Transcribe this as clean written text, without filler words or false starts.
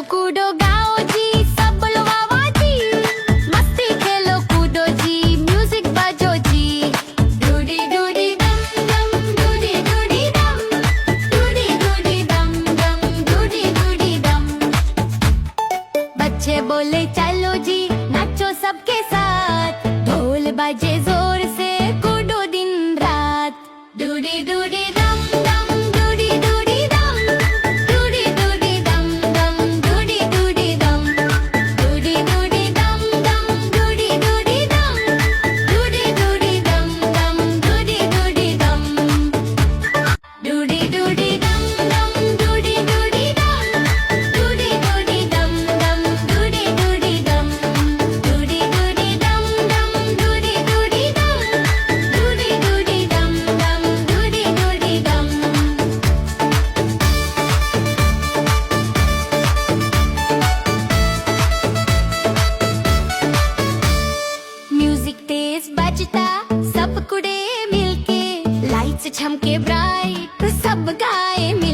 कूदो गाओ जी, सब बोलो वाह वाह जी। मस्ती खेलो कूदो जी, म्यूजिक बजो जी। डूडी डूडी डम डम, डूडी डूडी डम, डूडी डूडी डम डम, डूडी डूडी डम। बच्चे बोले चलो जी, नाचो सबके साथ। ढोल बजे जोर से, कूदो दिन रात। डूडी डूडी डम डम, डूडी डूडी डम, डूडी डूडी डम डम, डूडी डूडी डम। डूडी डूडी डम डम, डूडी डूडी डम, डूडी डूडी डम डम, डूडी डूडी डम। डूडी डूडी डम डम, डूडी डूडी डम, डूडी डूडी डम डम, डूडी डूडी डम। डूडी डूडी डम डम, डूडी डूडी डम, डूडी डूडी डम डम, डूडी डूडी डम। म्यूजिक तेज बजता, सब कुड़े मिलके। लाइट्स झमके ब्राइट, सब गाए मिलके।